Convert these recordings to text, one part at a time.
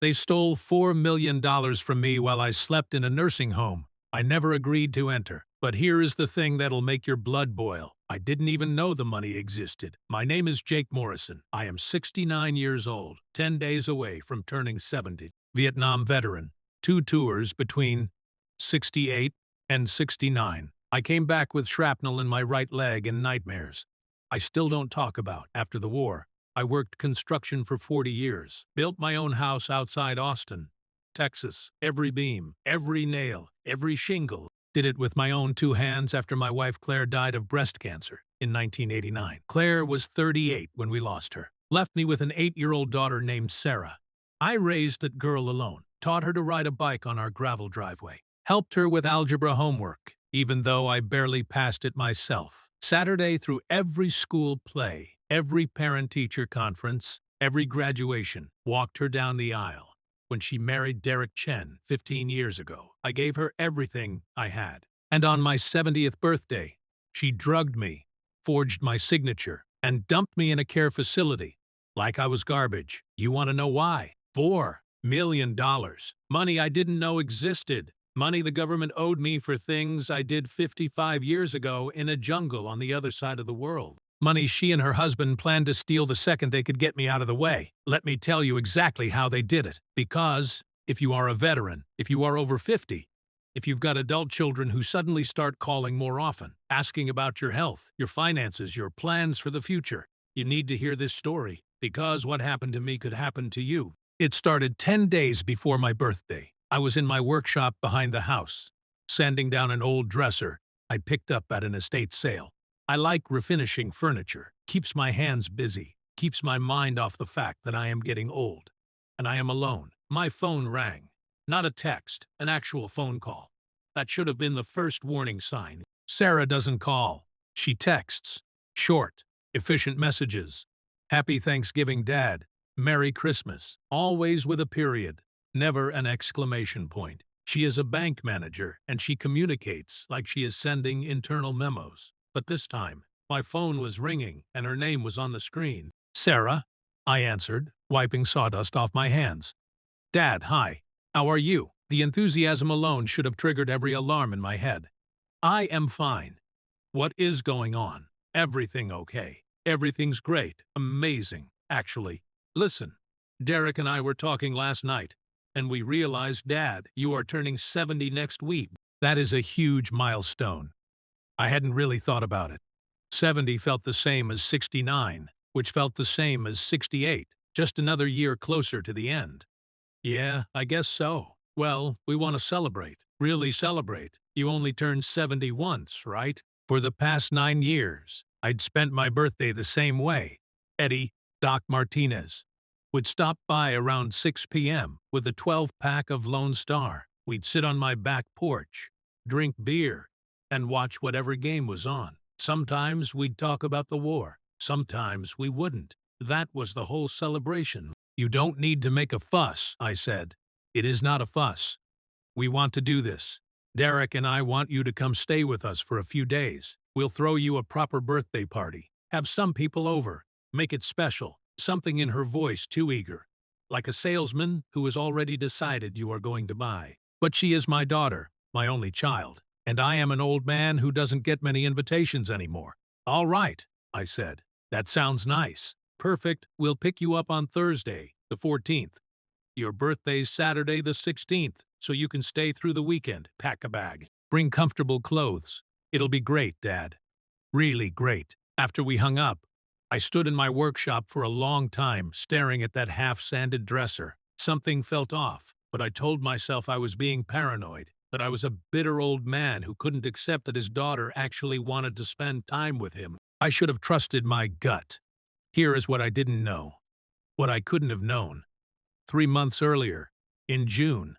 They stole $4 million from me while I slept in a nursing home. I never agreed to enter. But here is the thing that'll make your blood boil. I didn't even know the money existed. My name is Jake Morrison. I am 69 years old, 10 days away from turning 70. Vietnam veteran. 2 tours between 68 and 69. I came back with shrapnel in my right leg and nightmares I still don't talk about. After the war, I worked construction for 40 years, built my own house outside Austin, Texas. Every beam, every nail, every shingle. Did it with my own 2 hands after my wife Claire died of breast cancer in 1989. Claire was 38 when we lost her. Left me with an 8-year-old daughter named Sarah. I raised that girl alone, taught her to ride a bike on our gravel driveway, helped her with algebra homework, even though I barely passed it myself. Saturday through every school play, every parent-teacher conference, every graduation, walked her down the aisle. When she married Derek Chen 15 years ago, I gave her everything I had. And on my 70th birthday, she drugged me, forged my signature, and dumped me in a care facility like I was garbage. You want to know why? $4 million. Money I didn't know existed. Money the government owed me for things I did 55 years ago in a jungle on the other side of the world. Money she and her husband planned to steal the second they could get me out of the way. Let me tell you exactly how they did it. Because if you are a veteran, if you are over 50, if you've got adult children who suddenly start calling more often, asking about your health, your finances, your plans for the future, you need to hear this story, because what happened to me could happen to you. It started 10 days before my birthday. I was in my workshop behind the house, sanding down an old dresser I'd picked up at an estate sale. I like refinishing furniture. Keeps my hands busy. Keeps my mind off the fact that I am getting old. And I am alone. My phone rang. Not a text, an actual phone call. That should have been the first warning sign. Sarah doesn't call. She texts. Short, efficient messages. Happy Thanksgiving, Dad. Merry Christmas. Always with a period. Never an exclamation point. She is a bank manager, and she communicates like she is sending internal memos. But this time, my phone was ringing, and her name was on the screen. Sarah, I answered, wiping sawdust off my hands. Dad, hi. How are you? The enthusiasm alone should have triggered every alarm in my head. I am fine. What is going on? Everything okay. Everything's great. Amazing, actually. Listen, Derek and I were talking last night, and we realized, Dad, you are turning 70 next week. That is a huge milestone. I hadn't really thought about it. 70 felt the same as 69, which felt the same as 68, just another year closer to the end. Yeah, I guess so. Well, we want to celebrate. Really celebrate. You only turned 70 once, right? For the past 9 years, I'd spent my birthday the same way. Eddie, Doc Martinez, would stop by around 6 p.m. with a 12-pack of Lone Star. We'd sit on my back porch, drink beer, and watch whatever game was on. Sometimes we'd talk about the war. Sometimes we wouldn't. That was the whole celebration. You don't need to make a fuss, I said. It is not a fuss. We want to do this. Derek and I want you to come stay with us for a few days. We'll throw you a proper birthday party. Have some people over. Make it special. Something in her voice too eager. Like a salesman who has already decided you are going to buy. But she is my daughter, my only child. And I am an old man who doesn't get many invitations anymore. All right, I said. That sounds nice. Perfect. We'll pick you up on Thursday, the 14th. Your birthday's Saturday, the 16th, so you can stay through the weekend. Pack a bag. Bring comfortable clothes. It'll be great, Dad. Really great. After we hung up, I stood in my workshop for a long time, staring at that half-sanded dresser. Something felt off, but I told myself I was being paranoid. That I was a bitter old man who couldn't accept that his daughter actually wanted to spend time with him. I should have trusted my gut. Here is what I didn't know. What I couldn't have known. 3 months earlier, in June,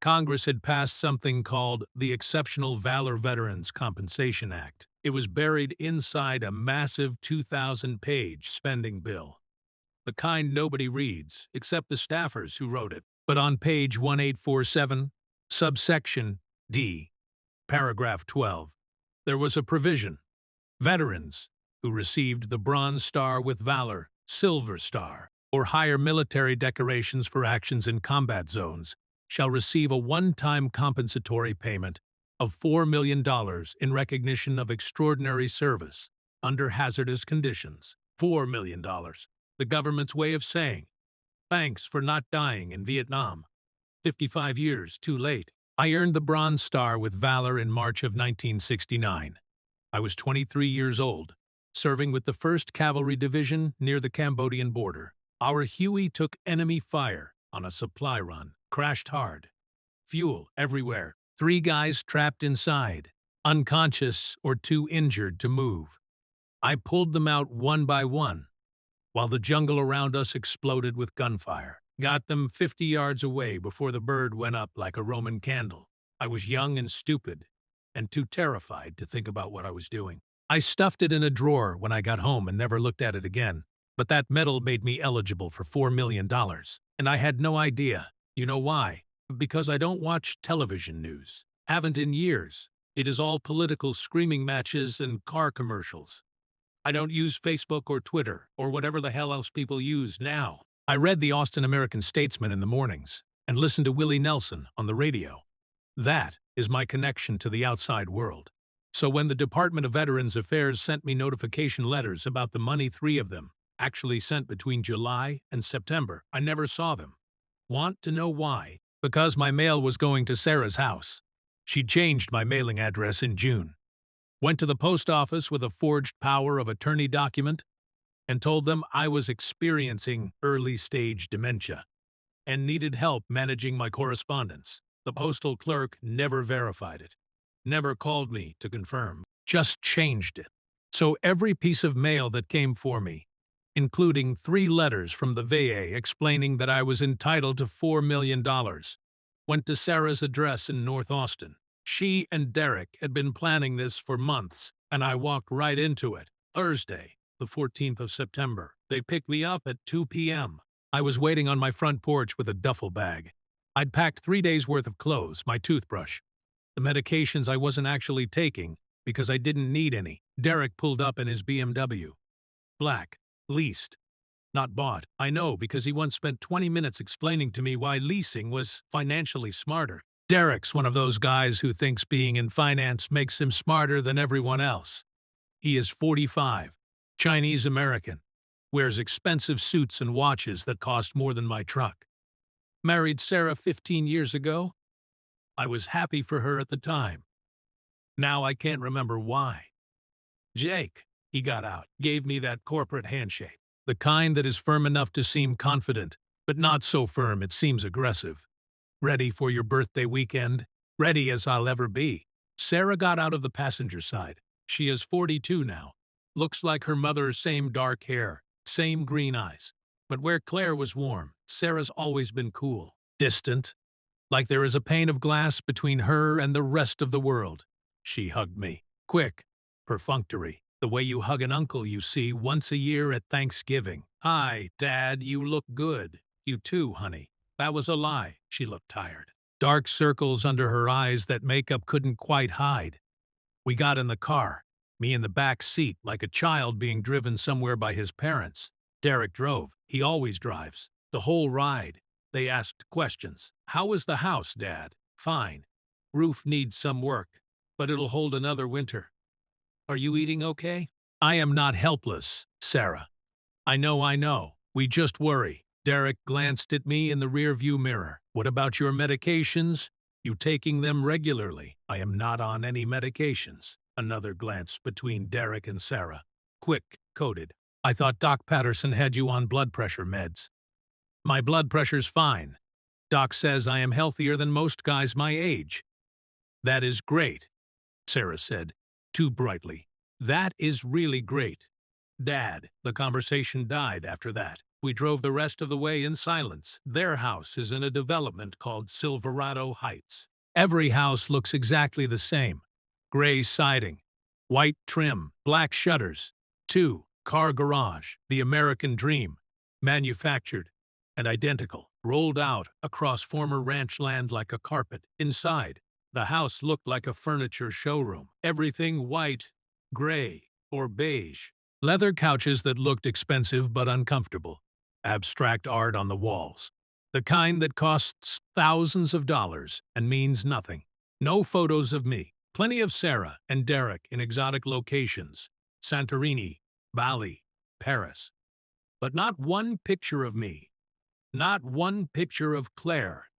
Congress had passed something called the Exceptional Valor Veterans Compensation Act. It was buried inside a massive 2,000-page spending bill. The kind nobody reads, except the staffers who wrote it. But on page 1847, subsection D, paragraph 12, there was a provision. Veterans who received the Bronze Star with Valor, Silver Star, or higher military decorations for actions in combat zones shall receive a one-time compensatory payment of $4 million in recognition of extraordinary service under hazardous conditions. $4 million. The government's way of saying, thanks for not dying in Vietnam. 55 years too late. I earned the Bronze Star with Valor in March of 1969. I was 23 years old, serving with the 1st Cavalry Division near the Cambodian border. Our Huey took enemy fire on a supply run, crashed hard. Fuel everywhere. 3 guys trapped inside, unconscious or too injured to move. I pulled them out one by one, while the jungle around us exploded with gunfire. Got them 50 yards away before the bird went up like a Roman candle. I was young and stupid, and too terrified to think about what I was doing. I stuffed it in a drawer when I got home and never looked at it again. But that medal made me eligible for $4 million, and I had no idea. You know why? Because I don't watch television news. Haven't in years. It is all political screaming matches and car commercials. I don't use Facebook or Twitter or whatever the hell else people use now. I read the Austin American-Statesman in the mornings and listened to Willie Nelson on the radio. That is my connection to the outside world. So when the Department of Veterans Affairs sent me notification letters about the money, 3 of them actually sent between July and September, I never saw them. Want to know why? Because my mail was going to Sarah's house. She changed my mailing address in June. Went to the post office with a forged power of attorney document and told them I was experiencing early-stage dementia and needed help managing my correspondence. The postal clerk never verified it, never called me to confirm, just changed it. So every piece of mail that came for me, including 3 letters from the VA explaining that I was entitled to $4 million, went to Sarah's address in North Austin. She and Derek had been planning this for months, and I walked right into it. Thursday, the 14th of September. They picked me up at 2 p.m. I was waiting on my front porch with a duffel bag. I'd packed 3 days' worth of clothes, my toothbrush, the medications I wasn't actually taking because I didn't need any. Derek pulled up in his BMW. Black. Leased. Not bought. I know because he once spent 20 minutes explaining to me why leasing was financially smarter. Derek's one of those guys who thinks being in finance makes him smarter than everyone else. He is 45, Chinese American, wears expensive suits and watches that cost more than my truck. Married Sarah 15 years ago. I was happy for her at the time. Now I can't remember why. Jake, he got out, gave me that corporate handshake. The kind that is firm enough to seem confident, but not so firm it seems aggressive. Ready for your birthday weekend? Ready as I'll ever be. Sarah got out of the passenger side. She is 42 now. Looks like her mother, same dark hair, same green eyes. But where Claire was warm, Sarah's always been cool. Distant. Like there is a pane of glass between her and the rest of the world. She hugged me. Quick. Perfunctory. The way you hug an uncle you see once a year at Thanksgiving. Hi, Dad, you look good. You too, honey. That was a lie. She looked tired. Dark circles under her eyes that makeup couldn't quite hide. We got in the car, me in the back seat like a child being driven somewhere by his parents. Derek drove. He always drives. The whole ride. They asked questions. How is the house, Dad? Fine. Roof needs some work, but it'll hold another winter. Are you eating okay? I am not helpless, Sarah. I know. We just worry. Derek glanced at me in the rearview mirror. What about your medications? You taking them regularly? I am not on any medications. Another glance between Derek and Sarah. Quick, coded. I thought Doc Patterson had you on blood pressure meds. My blood pressure's fine. Doc says I am healthier than most guys my age. That is great, Sarah said, too brightly. That is really great. Dad, the conversation died after that. We drove the rest of the way in silence. Their house is in a development called Silverado Heights. Every house looks exactly the same. Gray siding, white trim, black shutters. 2-car garage, the American dream. Manufactured and identical. Rolled out across former ranch land like a carpet. Inside, the house looked like a furniture showroom. Everything white, gray, or beige. Leather couches that looked expensive but uncomfortable. abstract art on the walls. The kind that costs thousands of dollars and means nothing. No photos of me. Plenty of Sarah and Derek in exotic locations. Santorini, Bali, Paris. But not one picture of me. Not one picture of Claire.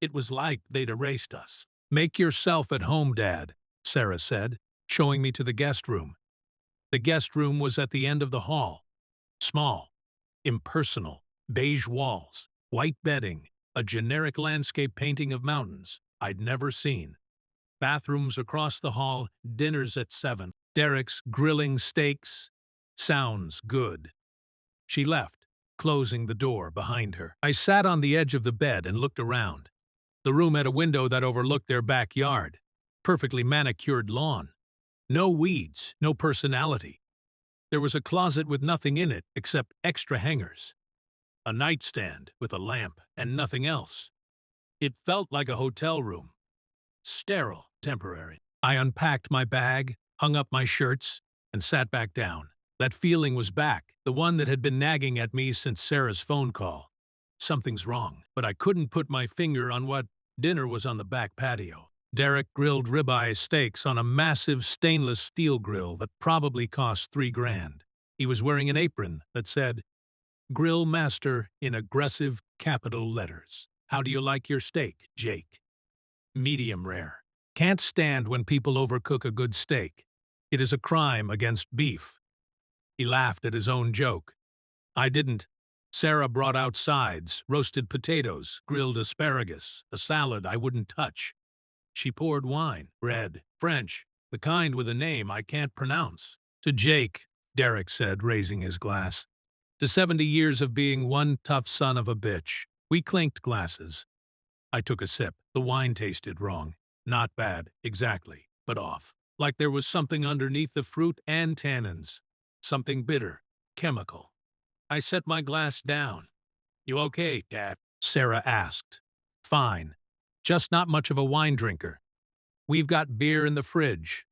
It was like they'd erased us. "Make yourself at home, Dad," Sarah said, showing me to the guest room. The guest room was at the end of the hall. Small, impersonal, beige walls, white bedding, a generic landscape painting of mountains I'd never seen. Bathrooms across the hall, dinners at 7. Derek's grilling steaks. Sounds good. She left, closing the door behind her. I sat on the edge of the bed and looked around. The room had a window that overlooked their backyard. Perfectly manicured lawn. No weeds, no personality. There was a closet with nothing in it except extra hangers. A nightstand with a lamp and nothing else. It felt like a hotel room. Sterile, temporary. I unpacked my bag, hung up my shirts, and sat back down. That feeling was back, the one that had been nagging at me since Sarah's phone call. Something's wrong, but I couldn't put my finger on what. Dinner was on the back patio. Derek grilled ribeye steaks on a massive stainless steel grill that probably cost $3,000. He was wearing an apron that said, "Grill Master" in aggressive capital letters. "How do you like your steak, Jake?" "Medium rare. Can't stand when people overcook a good steak. It is a crime against beef." He laughed at his own joke. I didn't. Sarah brought out sides, roasted potatoes, grilled asparagus, a salad I wouldn't touch. She poured wine, red, French, the kind with a name I can't pronounce. "To Jake," Derek said, raising his glass. "To 70 years of being one tough son of a bitch." We clinked glasses. I took a sip. The wine tasted wrong. Not bad, exactly, but off. Like there was something underneath the fruit and tannins. Something bitter, chemical. I set my glass down. "You okay, Dad?" Sarah asked. "Fine. Just not much of a wine drinker. We've got beer in the fridge."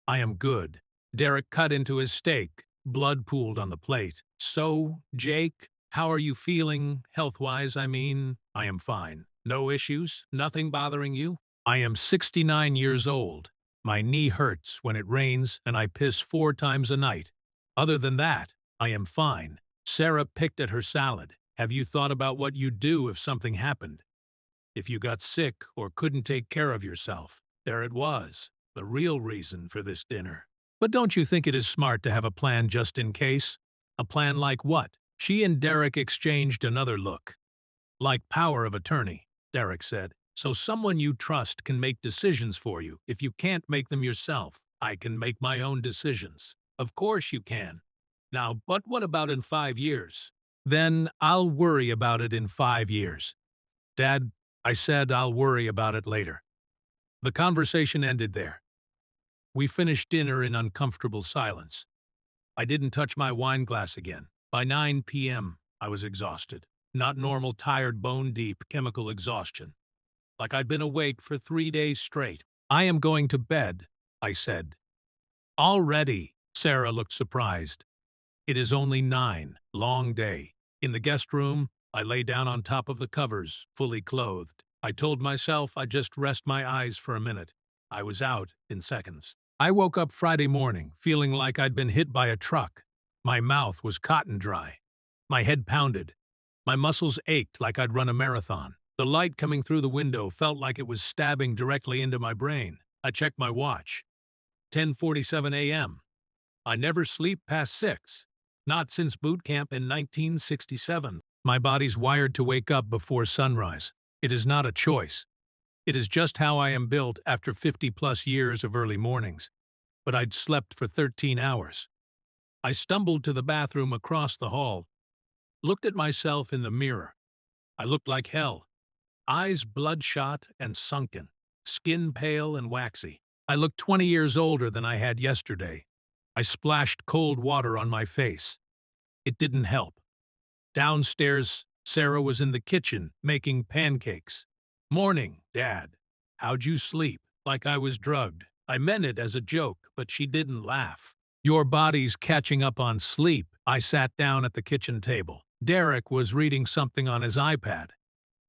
"I am good." Derek cut into his steak. Blood pooled on the plate. "So, Jake, how are you feeling, health-wise, I mean?" "I am fine. No issues? Nothing bothering you?" "I am 69 years old. My knee hurts when it rains and I piss 4 times a night. Other than that, I am fine." Sarah picked at her salad. "Have you thought about what you'd do if something happened? If you got sick or couldn't take care of yourself?" There it was, the real reason for this dinner. "But don't you think it is smart to have a plan just in case?" "A plan like what?" She and Derek exchanged another look. "Like power of attorney," Derek said. "So someone you trust can make decisions for you if you can't make them yourself." "I can make my own decisions." "Of course you can. Now, but what about in 5 years?" "Then I'll worry about it in 5 years." "Dad," I said, "I'll worry about it later." The conversation ended there. We finished dinner in uncomfortable silence. I didn't touch my wine glass again. By 9 p.m., I was exhausted. Not normal, tired, bone-deep chemical exhaustion. Like I'd been awake for 3 days straight. "I am going to bed," I said. "Already?" Sarah looked surprised. "It is only 9. Long day." In the guest room, I lay down on top of the covers, fully clothed. I told myself I'd just rest my eyes for a minute. I was out in seconds. I woke up Friday morning, feeling like I'd been hit by a truck. My mouth was cotton dry. My head pounded. My muscles ached like I'd run a marathon. The light coming through the window felt like it was stabbing directly into my brain. I checked my watch. 10:47 a.m. I never sleep past 6. Not since boot camp in 1967. My body's wired to wake up before sunrise. It is not a choice. It is just how I am built after 50-plus years of early mornings. But I'd slept for 13 hours. I stumbled to the bathroom across the hall, looked at myself in the mirror. I looked like hell. Eyes bloodshot and sunken, skin pale and waxy. I looked 20 years older than I had yesterday. I splashed cold water on my face. It didn't help. Downstairs, Sarah was in the kitchen, making pancakes. "Morning, Dad. How'd you sleep?" Like I was drugged. I meant it as a joke, but she didn't laugh. "Your body's catching up on sleep." I sat down at the kitchen table. Derek was reading something on his iPad,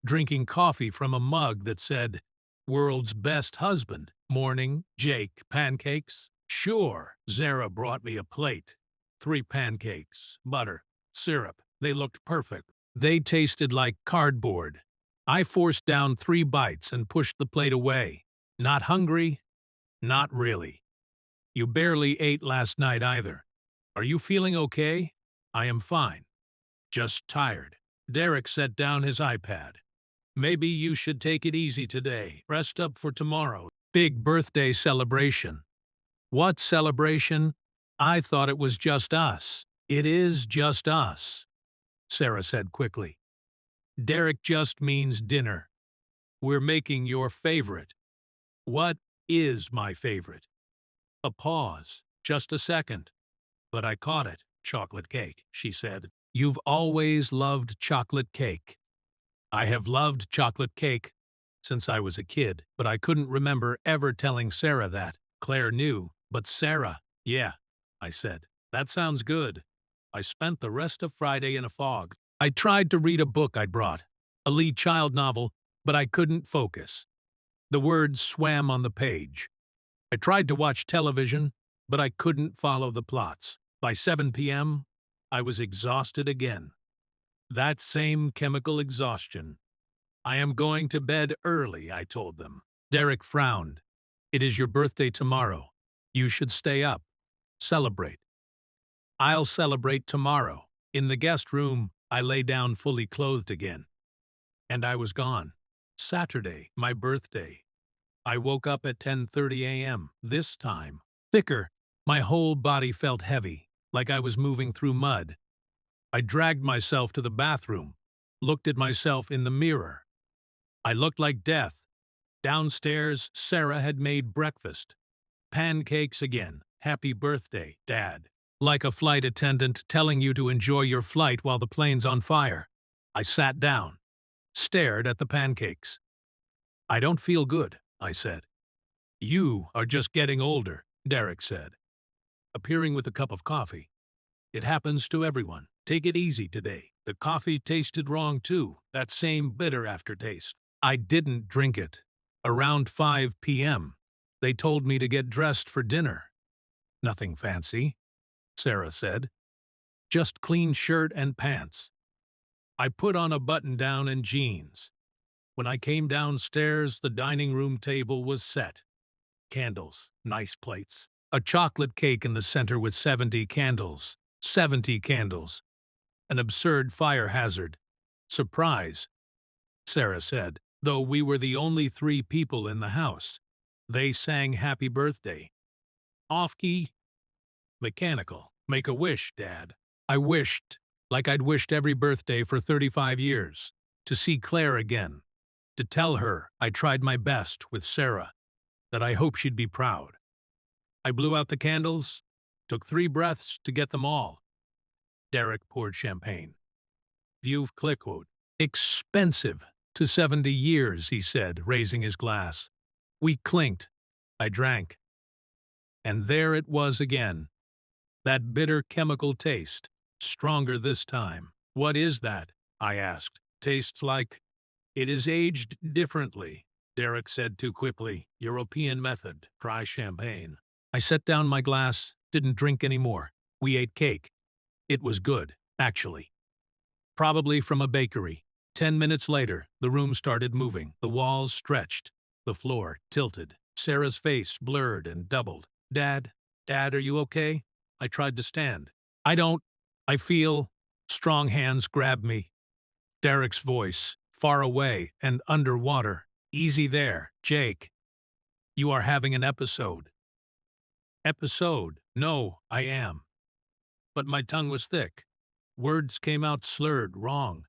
drinking coffee from a mug that said, "World's Best Husband. Morning, Jake. Pancakes?" "Sure." Zara brought me a plate. 3 pancakes, butter, syrup. They looked perfect. They tasted like cardboard. I forced down 3 bites and pushed the plate away. Not hungry? Not really. You barely ate last night either. Are you feeling okay? I am fine. Just tired. Derek set down his iPad. Maybe you should take it easy today. Rest up for tomorrow. Big birthday celebration. What celebration? I thought it was just us. It is just us, Sarah said quickly. Derek just means dinner. We're making your favorite. What is my favorite? A pause. Just a second. But I caught it. Chocolate cake, she said. You've always loved chocolate cake. I have loved chocolate cake since I was a kid, but I couldn't remember ever telling Sarah that. Claire knew, but Sarah, yeah, I said. That sounds good. I spent the rest of Friday in a fog. I tried to read a book I'd brought, a Lee Child novel, but I couldn't focus. The words swam on the page. I tried to watch television, but I couldn't follow the plots. By 7 p.m., I was exhausted again. That same chemical exhaustion. I am going to bed early, I told them. Derek frowned. It is your birthday tomorrow. You should stay up. Celebrate. I'll celebrate tomorrow. In the guest room, I lay down fully clothed again. And I was gone. Saturday, my birthday. I woke up at 10:30 a.m. This time. Thicker. My whole body felt heavy, like I was moving through mud. I dragged myself to the bathroom, looked at myself in the mirror. I looked like death. Downstairs, Sarah had made breakfast. Pancakes again. Happy birthday, Dad. Like a flight attendant telling you to enjoy your flight while the plane's on fire. I sat down, stared at the pancakes. I don't feel good, I said. You are just getting older, Derek said, appearing with a cup of coffee. It happens to everyone. Take it easy today. The coffee tasted wrong too, that same bitter aftertaste. I didn't drink it. Around 5 p.m., they told me to get dressed for dinner. Nothing fancy, Sarah said. Just clean shirt and pants. I put on a button-down and jeans. When I came downstairs, the dining room table was set. Candles, nice plates. A chocolate cake in the center with 70 candles. 70 candles. An absurd fire hazard. Surprise, Sarah said, though we were the only 3 people in the house. They sang happy birthday. Off-key. Mechanical. Make a wish, Dad. I wished, like I'd wished every birthday for 35 years, to see Claire again. To tell her I tried my best with Sarah, that I hope she'd be proud. I blew out the candles, took 3 breaths to get them all. Derek poured champagne. View Clickwood. Expensive to 70 years, he said, raising his glass. We clinked. I drank. And there it was again. That bitter chemical taste, stronger this time. What is that? I asked. Tastes like... It is aged differently, Derek said too quickly. European method. Try champagne. I set down my glass, didn't drink any more. We ate cake. It was good, actually. Probably from a bakery. 10 minutes later, the room started moving. The walls stretched. The floor tilted. Sarah's face blurred and doubled. Dad, are you okay? I tried to stand. I feel... Strong hands grabbed me. Derek's voice, far away and underwater. Easy there, Jake. You are having an episode. Episode? No, I am. But my tongue was thick. Words came out slurred, wrong.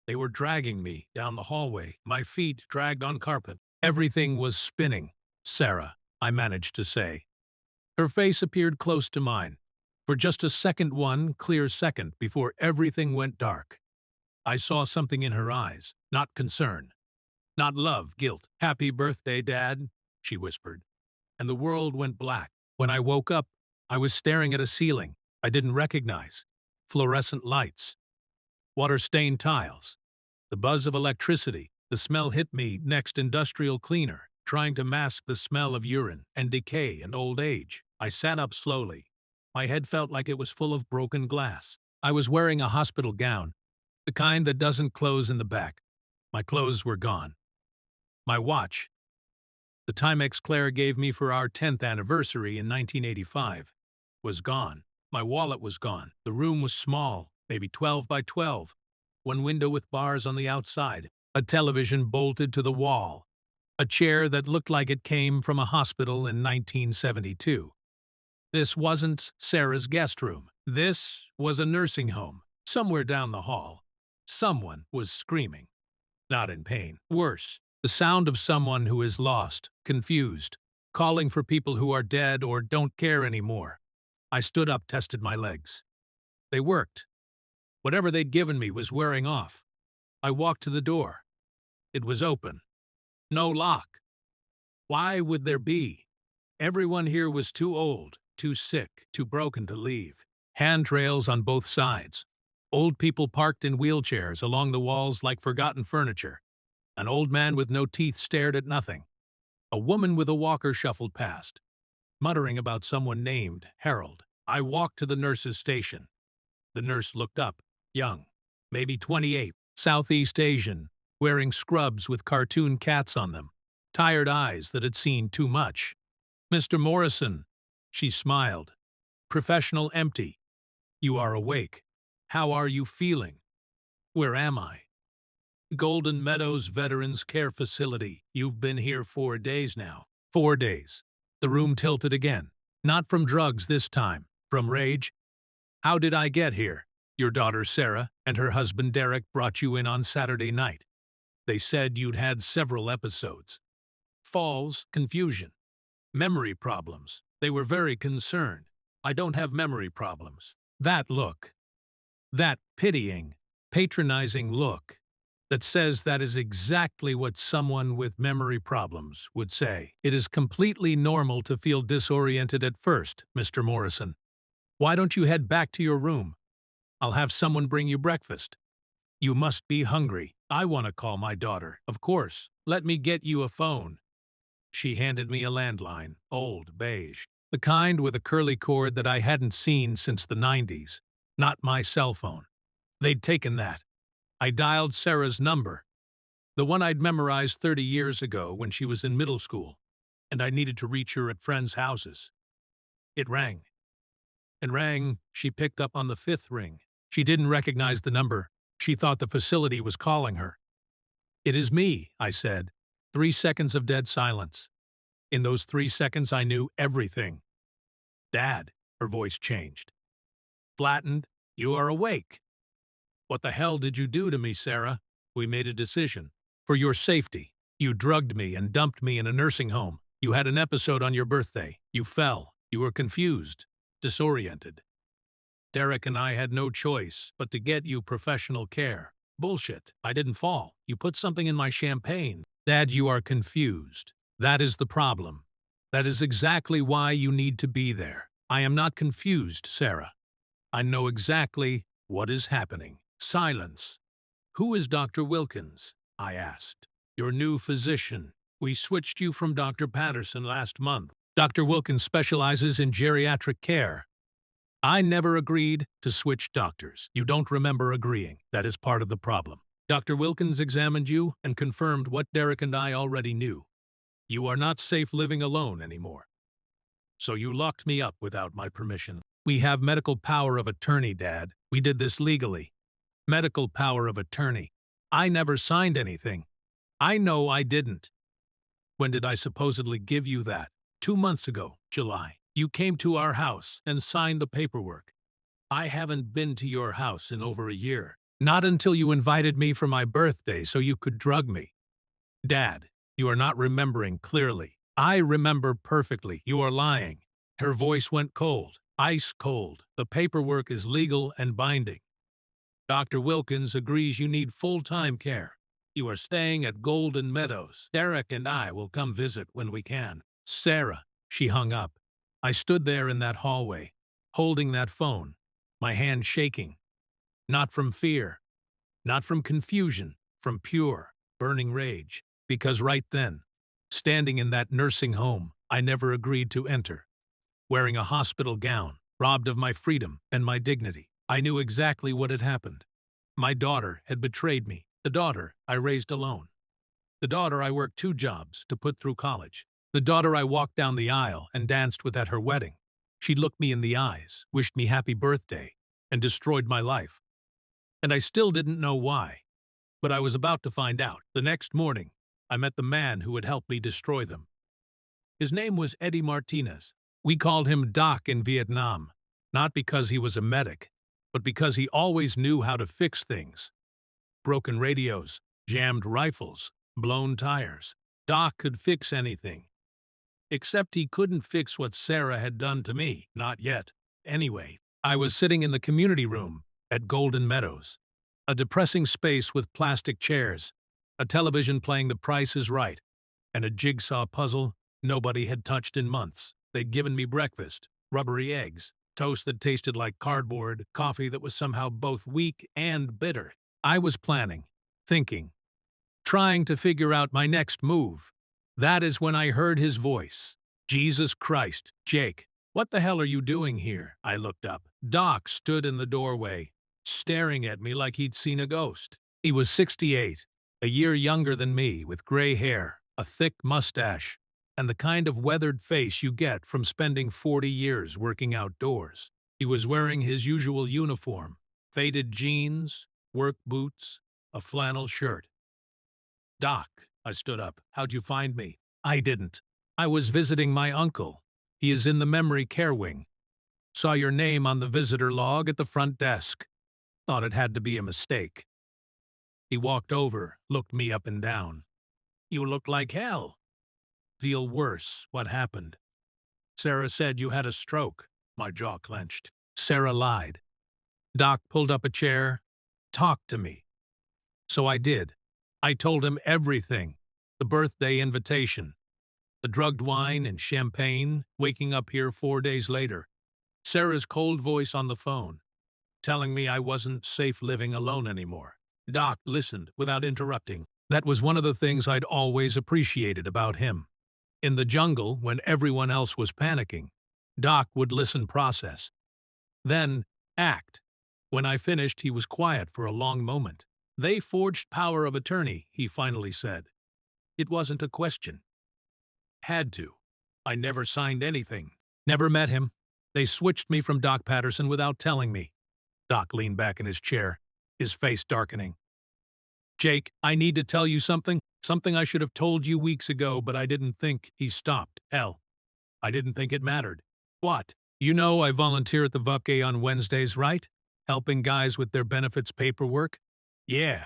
They were dragging me down the hallway. My feet dragged on carpet. Everything was spinning. Sarah, I managed to say. Her face appeared close to mine. For just a second, one clear second before everything went dark. I saw something in her eyes, not concern. Not love, guilt. Happy birthday, Dad, she whispered. And the world went black. When I woke up, I was staring at a ceiling I didn't recognize. Fluorescent lights. water-stained tiles. The buzz of electricity, the smell hit me next industrial cleaner, trying to mask the smell of urine and decay and old age. I sat up slowly. My head felt like it was full of broken glass. I was wearing a hospital gown, the kind that doesn't close in the back. My clothes were gone. My watch, the Timex Claire gave me for our 10th anniversary in 1985, was gone. My wallet was gone. The room was small, maybe 12 by 12. One window with bars on the outside. A television bolted to the wall. A chair that looked like it came from a hospital in 1972. This wasn't Sarah's guest room. This was a nursing home. Somewhere down the hall, someone was screaming. Not in pain. Worse, the sound of someone who is lost, confused, calling for people who are dead or don't care anymore. I stood up, tested my legs. They worked. Whatever they'd given me was wearing off. I walked to the door. It was open. No lock. Why would there be? Everyone here was too old, too sick, too broken to leave. Handrails on both sides. Old people parked in wheelchairs along the walls like forgotten furniture. An old man with no teeth stared at nothing. A woman with a walker shuffled past, muttering about someone named Harold. I walked to the nurse's station. The nurse looked up, young, maybe 28, Southeast Asian, wearing scrubs with cartoon cats on them, tired eyes that had seen too much. "Mr. Morrison," she smiled. "Professional empty. You are awake. How are you feeling?" "Where am I?" "Golden Meadows Veterans Care Facility. You've been here 4 days now." 4 days. The room tilted again. Not from drugs this time, from rage. "How did I get here?" "Your daughter Sarah and her husband Derek brought you in on Saturday night. They said you'd had several episodes. Falls, confusion, memory problems. They were very concerned. I don't have memory problems." That look. That pitying, patronizing look that says that is exactly what someone with memory problems would say. "It is completely normal to feel disoriented at first, Mr. Morrison. Why don't you head back to your room? I'll have someone bring you breakfast. You must be hungry. I want to call my daughter." "Of course. Let me get you a phone." She handed me a landline, old, beige, the kind with a curly cord that I hadn't seen since the 90s. Not my cell phone. They'd taken that. I dialed Sarah's number, the one I'd memorized 30 years ago when she was in middle school, and I needed to reach her at friends' houses. It rang. It rang. She picked up on the 5th ring. She didn't recognize the number. She thought the facility was calling her. "It is me," I said. 3 seconds of dead silence. In those 3 seconds, I knew everything. "Dad," her voice changed. Flattened. "You are awake." "What the hell did you do to me, Sarah?" "We made a decision. For your safety. You drugged me and dumped me in a nursing home. You had an episode on your birthday. You fell. You were confused, disoriented. Derek and I had no choice but to get you professional care." "Bullshit. I didn't fall. You put something in my champagne." "Dad, you are confused. That is the problem. That is exactly why you need to be there." "I am not confused, Sarah. I know exactly what is happening." Silence. "Who is Dr. Wilkins?" I asked. "Your new physician. We switched you from Dr. Patterson last month. Dr. Wilkins specializes in geriatric care." "I never agreed to switch doctors." "You don't remember agreeing. That is part of the problem. Dr. Wilkins examined you and confirmed what Derek and I already knew. You are not safe living alone anymore. So you locked me up without my permission." "We have medical power of attorney, Dad. We did this legally." "Medical power of attorney. I never signed anything." "I know I didn't." "When did I supposedly give you that?" 2 months ago, July. You came to our house and signed the paperwork. I haven't been to your house in over a year. Not until you invited me for my birthday so you could drug me." "Dad, you are not remembering clearly." "I remember perfectly. You are lying." Her voice went cold, ice cold. "The paperwork is legal and binding. Dr. Wilkins agrees you need full-time care. You are staying at Golden Meadows. Derek and I will come visit when we can." "Sarah." She hung up. I stood there in that hallway, holding that phone, my hand shaking. Not from fear, Not from confusion, from pure, burning rage. Because right then, standing in that nursing home I never agreed to enter, wearing a hospital gown, robbed of my freedom and my dignity, I knew exactly what had happened. My daughter had betrayed me, the daughter I raised alone. The daughter I worked 2 jobs to put through college. The daughter I walked down the aisle and danced with at her wedding. She looked me in the eyes, wished me happy birthday, and destroyed my life. And I still didn't know why. But I was about to find out. The next morning, I met the man who had helped me destroy them. His name was Eddie Martinez. We called him Doc in Vietnam, not because he was a medic, but because he always knew how to fix things. Broken radios, jammed rifles, blown tires. Doc could fix anything. Except he couldn't fix what Sarah had done to me. Not yet. Anyway, I was sitting in the community room at Golden Meadows, a depressing space with plastic chairs, a television playing The Price is Right, and a jigsaw puzzle nobody had touched in months. They'd given me breakfast, rubbery eggs, toast that tasted like cardboard, coffee that was somehow both weak and bitter. I was planning, thinking, trying to figure out my next move. That is when I heard his voice. Jesus Christ, Jake, what the hell are you doing here? I looked up. Doc stood in the doorway, staring at me like he'd seen a ghost. He was 68, a year younger than me, with gray hair, a thick mustache, and the kind of weathered face you get from spending 40 years working outdoors. He was wearing his usual uniform, faded jeans, work boots, a flannel shirt. Doc, I stood up. How'd you find me? I didn't. I was visiting my uncle. He is in the memory care wing. Saw your name on the visitor log at the front desk. Thought it had to be a mistake. He walked over, looked me up and down. You look like hell. Feel worse. What happened? Sarah said you had a stroke. My jaw clenched. Sarah lied. Doc pulled up a chair. Talk to me. So I did. I told him everything. The birthday invitation. The drugged wine and champagne, waking up here 4 days later. Sarah's cold voice on the phone, telling me I wasn't safe living alone anymore. Doc listened without interrupting. That was one of the things I'd always appreciated about him. In the jungle, when everyone else was panicking, Doc would listen, process, then act. When I finished, he was quiet for a long moment. They forged power of attorney, he finally said. It wasn't a question. Had to. I never signed anything. Never met him. They switched me from Doc Patterson without telling me. Doc leaned back in his chair, his face darkening. Jake, I need to tell you something. Something I should have told you weeks ago, but I didn't think. He stopped. Hell, I didn't think it mattered. What? You know I volunteer at the VUCA on Wednesdays, right? Helping guys with their benefits paperwork? Yeah.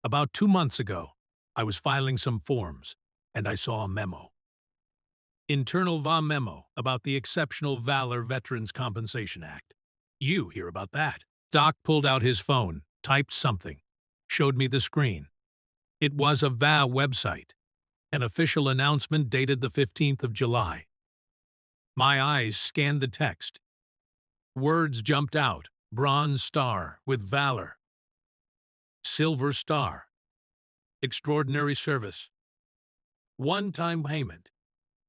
About 2 months ago, I was filing some forms, and I saw a memo. Internal VA memo about the Exceptional Valor Veterans Compensation Act. You hear about that? Doc pulled out his phone, typed something, showed me the screen. It was a VA website, an official announcement dated the 15th of July. My eyes scanned the text. Words jumped out. Bronze Star with Valor. Silver Star. Extraordinary service. One-time payment.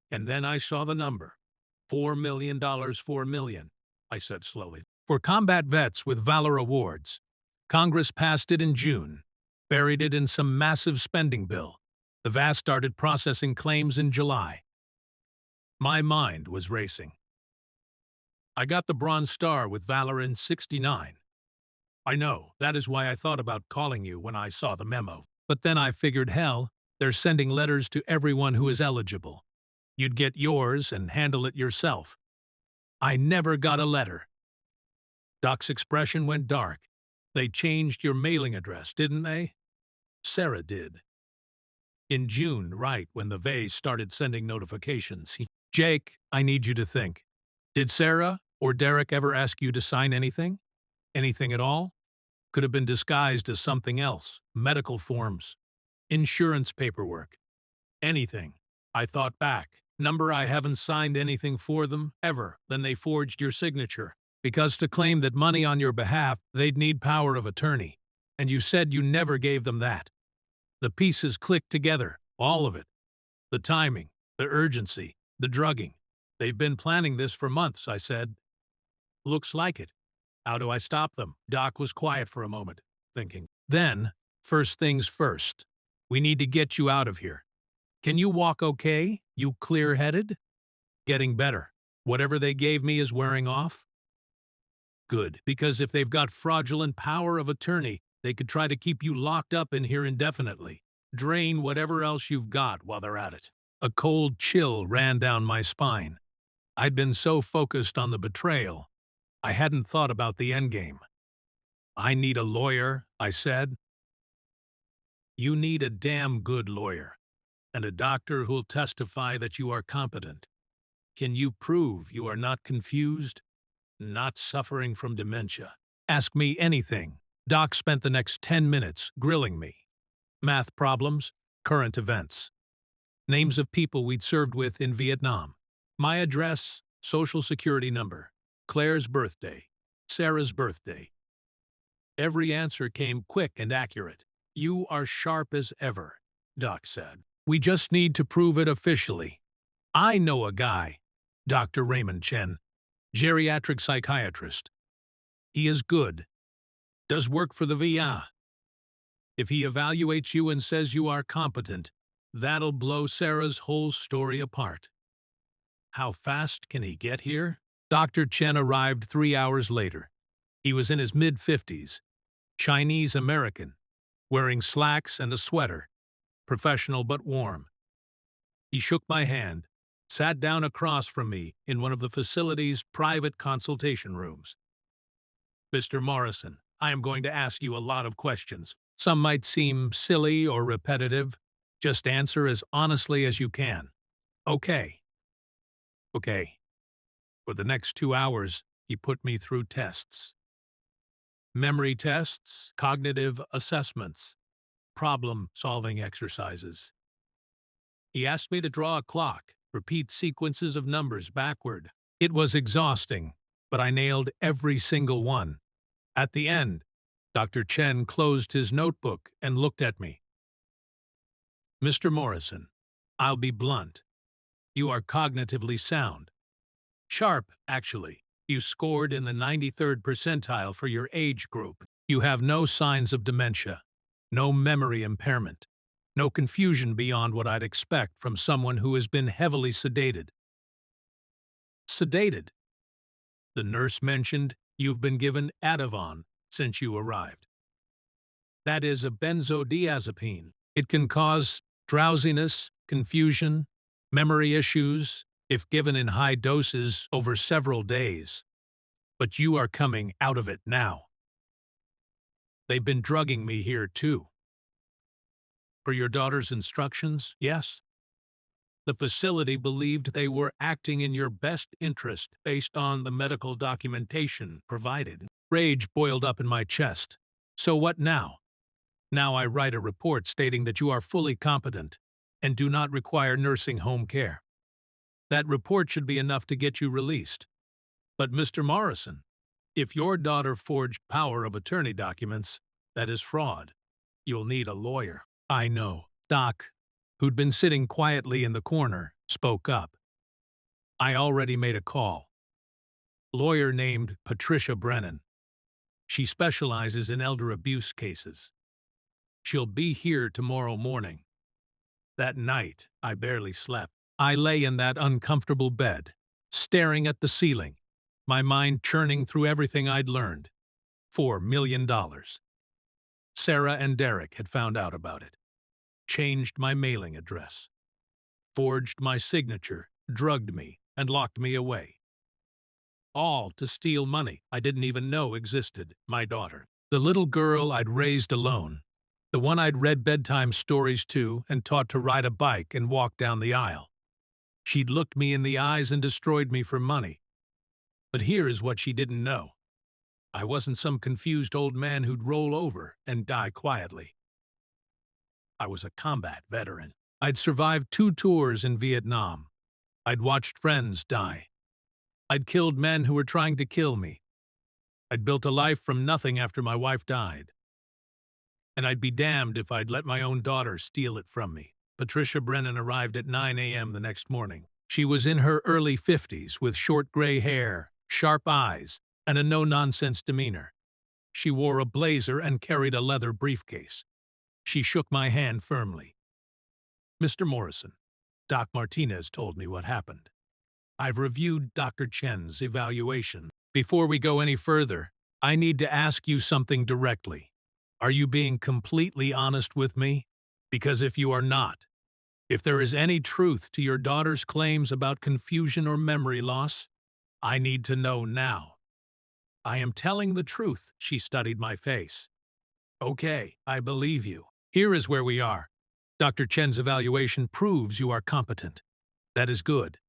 And then I saw the number. $4 million, $4 million, I said slowly. For combat vets with Valor Awards. Congress passed it in June, buried it in some massive spending bill. The VA started processing claims in July. My mind was racing. I got the Bronze Star with Valor in '69. I know, that is why I thought about calling you when I saw the memo. But then I figured, hell, they're sending letters to everyone who is eligible. You'd get yours and handle it yourself. I never got a letter. Doc's expression went dark. They changed your mailing address, didn't they? Sarah did. In June, right when the VA started sending notifications, Jake, I need you to think. Did Sarah or Derek ever ask you to sign anything? Anything at all? Could have been disguised as something else. Medical forms. Insurance paperwork. Anything. I thought back. Number, I haven't signed anything for them, ever. Then they forged your signature. Because to claim that money on your behalf, they'd need power of attorney. And you said you never gave them that. The pieces clicked together, all of it. The timing, the urgency, the drugging. They've been planning this for months, I said. Looks like it. How do I stop them? Doc was quiet for a moment, thinking. Then, first things first. We need to get you out of here. Can you walk okay? You clear-headed? Getting better. Whatever they gave me is wearing off? Good, because if they've got fraudulent power of attorney, they could try to keep you locked up in here indefinitely. Drain whatever else you've got while they're at it. A cold chill ran down my spine. I'd been so focused on the betrayal, I hadn't thought about the endgame. I need a lawyer, I said. You need a damn good lawyer, and a doctor who'll testify that you are competent. Can you prove you are not confused? Not suffering from dementia? Ask me anything. Doc spent the next 10 minutes grilling me. Math problems, current events. Names of people we'd served with in Vietnam. My address, social security number. Claire's birthday. Sarah's birthday. Every answer came quick and accurate. You are sharp as ever, Doc said. We just need to prove it officially. I know a guy, Dr. Raymond Chen, geriatric psychiatrist. He is good. Does work for the VA. If he evaluates you and says you are competent, that'll blow Sarah's whole story apart. How fast can he get here? Dr. Chen arrived 3 hours later. He was in his mid-50s, Chinese-American, wearing slacks and a sweater, professional but warm. He shook my hand, sat down across from me in one of the facility's private consultation rooms. Mr. Morrison, I am going to ask you a lot of questions. Some might seem silly or repetitive. Just answer as honestly as you can. Okay. Okay. For the next 2 hours, he put me through tests. Memory tests, cognitive assessments, problem-solving exercises. He asked me to draw a clock, repeat sequences of numbers backward. It was exhausting, but I nailed every single one. At the end, Dr. Chen closed his notebook and looked at me. Mr. Morrison, I'll be blunt. You are cognitively sound. Sharp, actually. You scored in the 93rd percentile for your age group. You have no signs of dementia, no memory impairment, no confusion beyond what I'd expect from someone who has been heavily sedated. Sedated? The nurse mentioned you've been given Ativan since you arrived. That is a benzodiazepine. It can cause drowsiness, confusion, memory issues, if given in high doses over several days. But you are coming out of it now. They've been drugging me here, too. For your daughter's instructions, yes? The facility believed they were acting in your best interest based on the medical documentation provided. Rage boiled up in my chest. So what now? Now I write a report stating that you are fully competent and do not require nursing home care. That report should be enough to get you released. But Mr. Morrison, if your daughter forged power of attorney documents, that is fraud. You'll need a lawyer. I know. Doc, who'd been sitting quietly in the corner, spoke up. I already made a call. Lawyer named Patricia Brennan. She specializes in elder abuse cases. She'll be here tomorrow morning. That night, I barely slept. I lay in that uncomfortable bed, staring at the ceiling, my mind churning through everything I'd learned. $4 million. Sarah and Derek had found out about it, changed my mailing address, forged my signature, drugged me, and locked me away. All to steal money I didn't even know existed, my daughter. The little girl I'd raised alone, the one I'd read bedtime stories to and taught to ride a bike and walk down the aisle. She'd looked me in the eyes and destroyed me for money. But here is what she didn't know. I wasn't some confused old man who'd roll over and die quietly. I was a combat veteran. I'd survived 2 tours in Vietnam. I'd watched friends die. I'd killed men who were trying to kill me. I'd built a life from nothing after my wife died. and I'd be damned if I'd let my own daughter steal it from me. Patricia Brennan arrived at 9 a.m. the next morning. She was in her early 50s with short gray hair, sharp eyes, and a no-nonsense demeanor. She wore a blazer and carried a leather briefcase. She shook my hand firmly. "Mr. Morrison, Doc Martinez told me what happened. I've reviewed Dr. Chen's evaluation. Before we go any further, I need to ask you something directly. Are you being completely honest with me? Because if you are not, if there is any truth to your daughter's claims about confusion or memory loss, I need to know now." "I am telling the truth," she studied my face. "Okay, I believe you. Here is where we are. Dr. Chen's evaluation proves you are competent. That is good.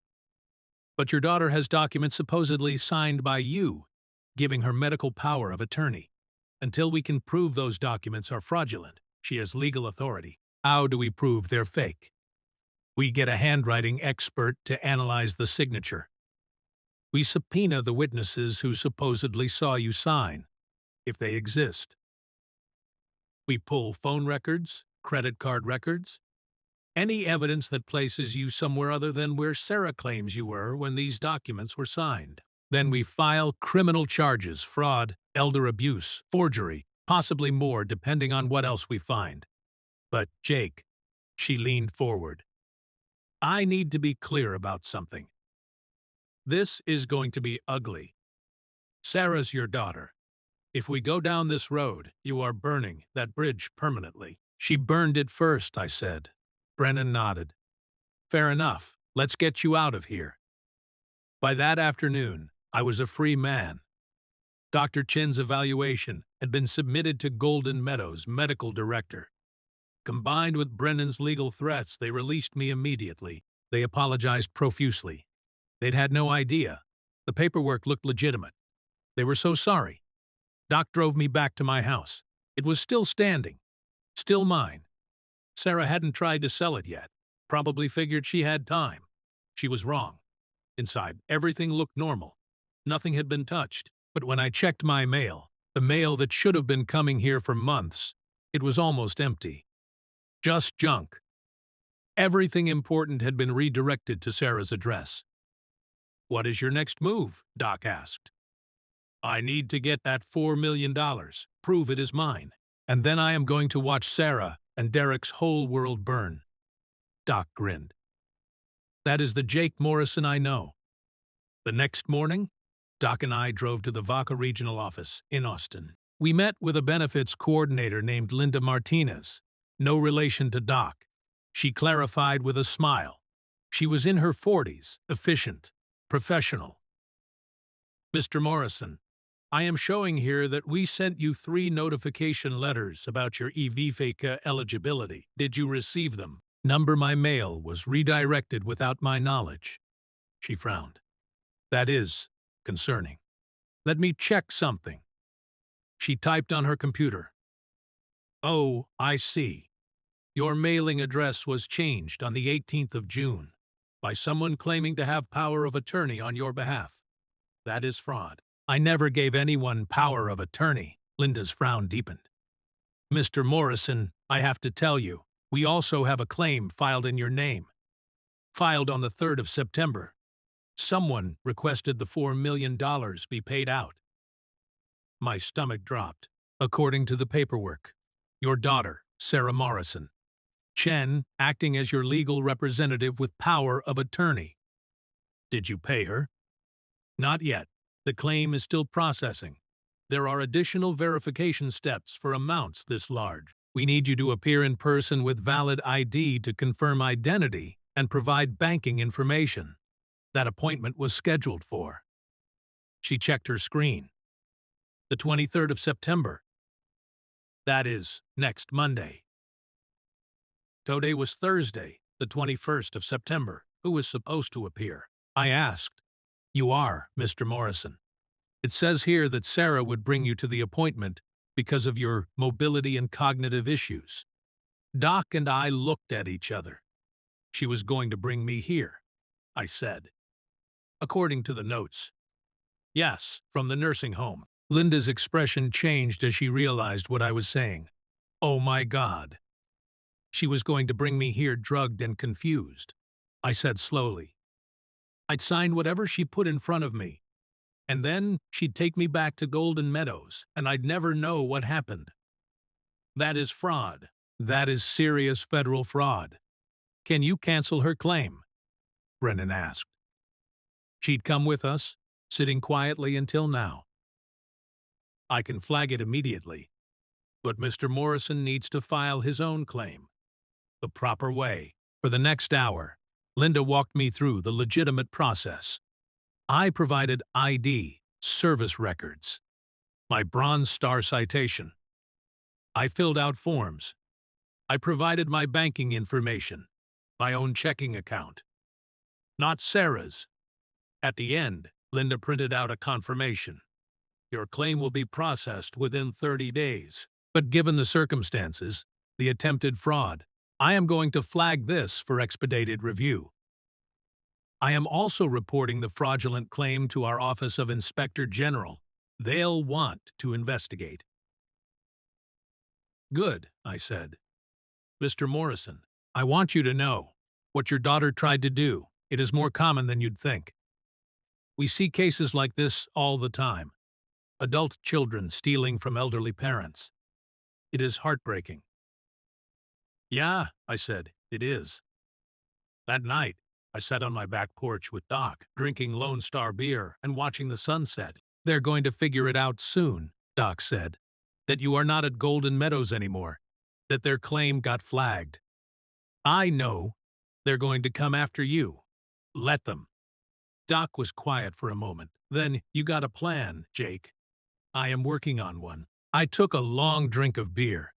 But your daughter has documents supposedly signed by you, giving her medical power of attorney. Until we can prove those documents are fraudulent, she has legal authority. How do we prove they're fake? We get a handwriting expert to analyze the signature. We subpoena the witnesses who supposedly saw you sign, if they exist. We pull phone records, credit card records, any evidence that places you somewhere other than where Sarah claims you were when these documents were signed. Then we file criminal charges, fraud, elder abuse, forgery, possibly more depending on what else we find. But, Jake," she leaned forward, "I need to be clear about something. This is going to be ugly. Sarah's your daughter. If we go down this road, you are burning that bridge permanently." "She burned it first," I said. Brennan nodded. "Fair enough. Let's get you out of here." By that afternoon, I was a free man. Dr. Chen's evaluation had been submitted to Golden Meadows' medical director. Combined with Brennan's legal threats, they released me immediately. They apologized profusely. They'd had no idea. The paperwork looked legitimate. They were so sorry. Doc drove me back to my house. It was still standing. Still mine. Sarah hadn't tried to sell it yet. Probably figured she had time. She was wrong. Inside, everything looked normal. Nothing had been touched. But when I checked my mail, the mail that should have been coming here for months, it was almost empty. Just junk. Everything important had been redirected to Sarah's address. "What is your next move?" Doc asked. "I need to get that $4 million, prove it is mine, and then I am going to watch Sarah and Derek's whole world burn." Doc grinned. "That is the Jake Morrison I know." The next morning, Doc and I drove to the Vaca Regional Office in Austin. We met with a benefits coordinator named Linda Martinez, no relation to Doc. She clarified with a smile. She was in her 40s, efficient, professional. "Mr. Morrison, I am showing here that we sent you 3 notification letters about your EVFACA eligibility. Did you receive them?" My mail was redirected without my knowledge." She frowned. "That is concerning. Let me check something." She typed on her computer. "Oh, I see. Your mailing address was changed on the 18th of June by someone claiming to have power of attorney on your behalf. That is fraud." "I never gave anyone power of attorney." Linda's frown deepened. "Mr. Morrison, I have to tell you, we also have a claim filed in your name. Filed on the 3rd of September. Someone requested the $4 million be paid out." My stomach dropped. "According to the paperwork, your daughter, Sarah Morrison. Chen, acting as your legal representative with power of attorney. Did you pay her?" "Not yet. The claim is still processing. There are additional verification steps for amounts this large. We need you to appear in person with valid ID to confirm identity and provide banking information. That appointment was scheduled for." She checked her screen. "The 23rd of September. That is next Monday." Today was Thursday, the 21st of September. Who was supposed to appear? I asked. "You are, Mr. Morrison. It says here that Sarah would bring you to the appointment because of your mobility and cognitive issues." Doc and I looked at each other. "She was going to bring me here," I said. "According to the notes." "Yes, from the nursing home." Linda's expression changed as she realized what I was saying. Oh my God. She was going to bring me here drugged and confused. I said slowly. I'd sign whatever she put in front of me, and then she'd take me back to Golden Meadows, and I'd never know what happened. That is fraud. That is serious federal fraud. Can you cancel her claim? Brennan asked. She'd come with us, sitting quietly until now. I can flag it immediately, but Mr. Morrison needs to file his own claim. The proper way. For the next hour, Linda walked me through the legitimate process. I provided ID, service records, my Bronze Star citation. I filled out forms. I provided my banking information, my own checking account. Not Sarah's. At the end, Linda printed out a confirmation. Your claim will be processed within 30 days. But given the circumstances, the attempted fraud, I am going to flag this for expedited review. I am also reporting the fraudulent claim to our Office of Inspector General. They'll want to investigate. Good, I said. Mr. Morrison, I want you to know what your daughter tried to do. It is more common than you'd think. We see cases like this all the time. Adult children stealing from elderly parents. It is heartbreaking. Yeah, I said, it is. That night, I sat on my back porch with Doc, drinking Lone Star beer and watching the sunset. They're going to figure it out soon, Doc said. That you are not at Golden Meadows anymore. That their claim got flagged. I know. They're going to come after you. Let them. Doc was quiet for a moment. Then, you got a plan, Jake. I am working on one. I took a long drink of beer.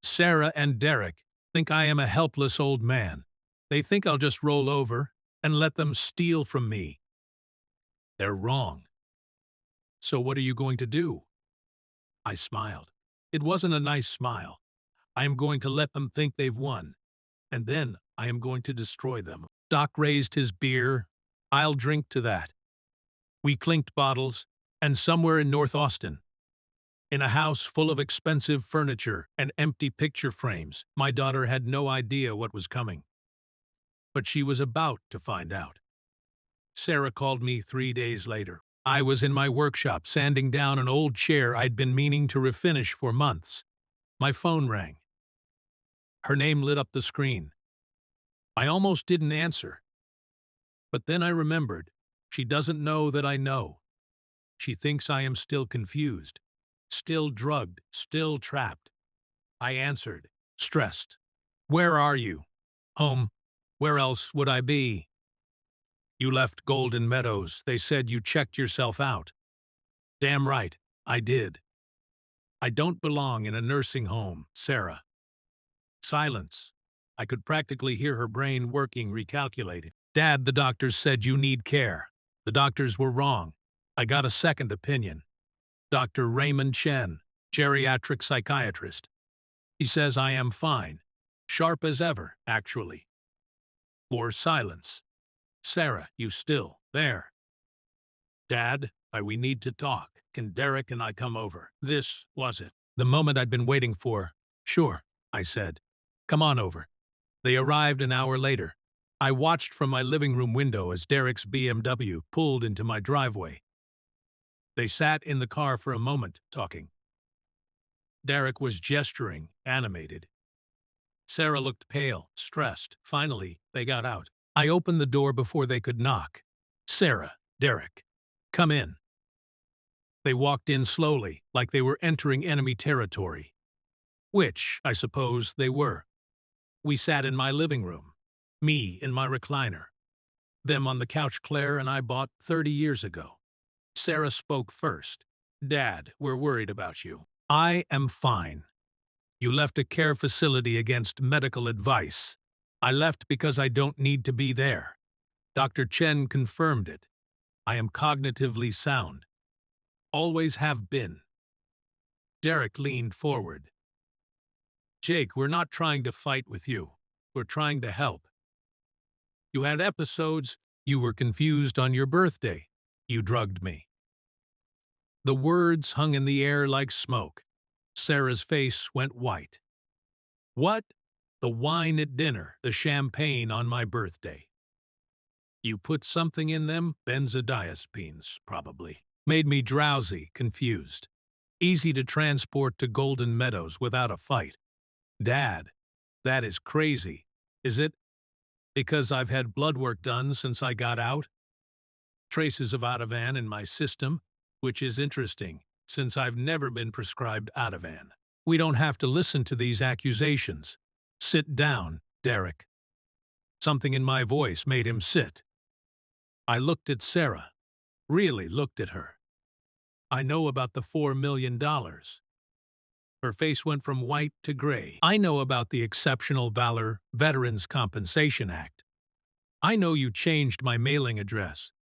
Sarah and Derek think I am a helpless old man. They think I'll just roll over and let them steal from me. They're wrong. So what are you going to do? I smiled. It wasn't a nice smile. I am going to let them think they've won, and then I am going to destroy them. Doc raised his beer. I'll drink to that. We clinked bottles, and somewhere in North Austin, in a house full of expensive furniture and empty picture frames, my daughter had no idea what was coming. But she was about to find out. Sarah called me 3 days later. I was in my workshop sanding down an old chair I'd been meaning to refinish for months. My phone rang. Her name lit up the screen. I almost didn't answer. But then I remembered. She doesn't know that I know. She thinks I am still confused, still drugged, still trapped. I answered, stressed. Where are you? Home. Where else would I be? You left Golden Meadows. They said you checked yourself out. Damn right, I did. I don't belong in a nursing home, Sarah. Silence. I could practically hear her brain working, recalculating. Dad, the doctors said you need care. The doctors were wrong. I got a second opinion. Dr. Raymond Chen, geriatric psychiatrist. He says I am fine. Sharp as ever, actually. More silence. Sarah, you still there? Dad, we need to talk. Can Derek and I come over? This was it. The moment I'd been waiting for. Sure, I said. Come on over. They arrived an hour later. I watched from my living room window as Derek's BMW pulled into my driveway. They sat in the car for a moment, talking. Derek was gesturing, animated. Sarah looked pale, stressed. Finally, they got out. I opened the door before they could knock. Sarah, Derek, come in. They walked in slowly, like they were entering enemy territory. Which, I suppose, they were. We sat in my living room. Me in my recliner. Them on the couch Claire and I bought 30 years ago. Sarah spoke first. Dad, we're worried about you. I am fine. You left a care facility against medical advice. I left because I don't need to be there. Dr. Chen confirmed it. I am cognitively sound. Always have been. Derek leaned forward. Jake, we're not trying to fight with you. We're trying to help. You had episodes. You were confused on your birthday. You drugged me. The words hung in the air like smoke. Sarah's face went white. What? The wine at dinner, the champagne on my birthday. You put something in them? Benzodiazepines, probably. Made me drowsy, confused. Easy to transport to Golden Meadows without a fight. Dad, that is crazy. Is it? Because I've had blood work done since I got out? Traces of Ativan in my system, which is interesting, since I've never been prescribed Ativan. We don't have to listen to these accusations. Sit down, Derek. Something in my voice made him sit. I looked at Sarah. Really looked at her. I know about the $4 million. Her face went from white to gray. I know about the Exceptional Valor Veterans Compensation Act. I know you changed my mailing address.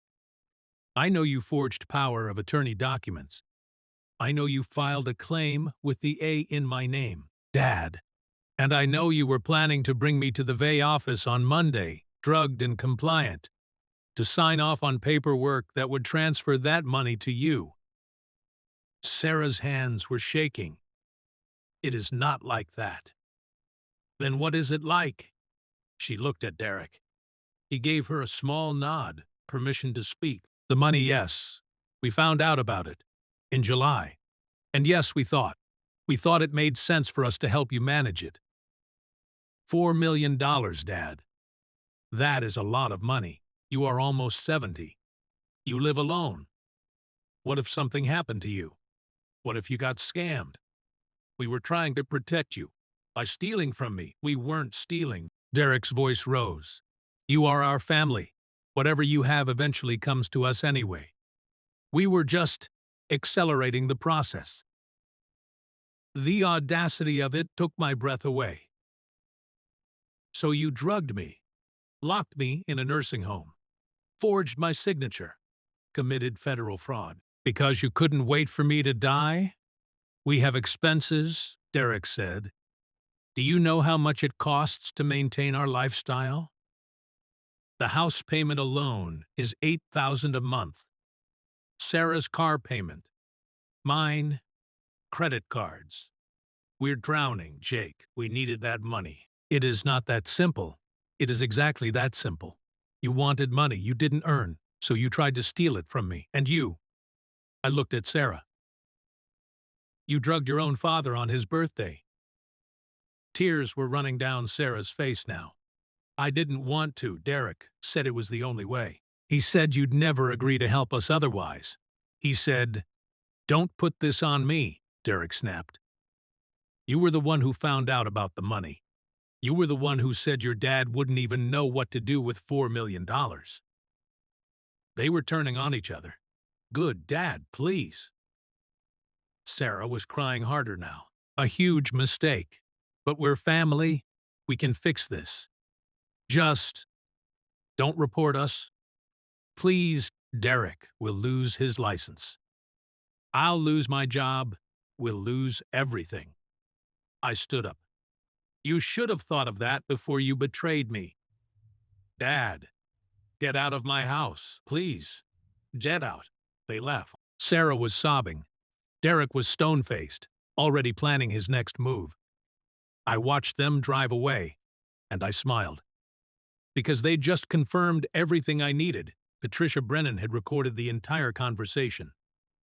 I know you forged power of attorney documents. I know you filed a claim with the A in my name, Dad. And I know you were planning to bring me to the VA office on Monday, drugged and compliant, to sign off on paperwork that would transfer that money to you. Sarah's hands were shaking. It is not like that. Then what is it like? She looked at Derek. He gave her a small nod, permission to speak. The money, yes. We found out about it. In July. And yes, we thought it made sense for us to help you manage it. $4 million, Dad. That is a lot of money. You are almost 70. You live alone. What if something happened to you? What if you got scammed? We were trying to protect you. By stealing from me, we weren't stealing. Derek's voice rose. You are our family. Whatever you have eventually comes to us anyway. We were just accelerating the process. The audacity of it took my breath away. So you drugged me, locked me in a nursing home, forged my signature, committed federal fraud. Because you couldn't wait for me to die? We have expenses, Derek said. Do you know how much it costs to maintain our lifestyle? The house payment alone is $8,000 a month. Sarah's car payment. Mine, credit cards. We're drowning, Jake. We needed that money. It is not that simple. It is exactly that simple. You wanted money you didn't earn, so you tried to steal it from me. And you. I looked at Sarah. You drugged your own father on his birthday. Tears were running down Sarah's face now. I didn't want to. Derek said it was the only way. He said you'd never agree to help us otherwise. He said, "Don't put this on me," Derek snapped. You were the one who found out about the money. You were the one who said your dad wouldn't even know what to do with $4 million. They were turning on each other. Good, Dad, please. Sarah was crying harder now. A huge mistake. But we're family. We can fix this. Just don't report us. Please, Derek will lose his license. I'll lose my job. We'll lose everything. I stood up. You should have thought of that before you betrayed me. Dad, get out of my house, please. Get out. They left. Sarah was sobbing. Derek was stone-faced, already planning his next move. I watched them drive away, and I smiled. Because they'd just confirmed everything I needed. Patricia Brennan had recorded the entire conversation.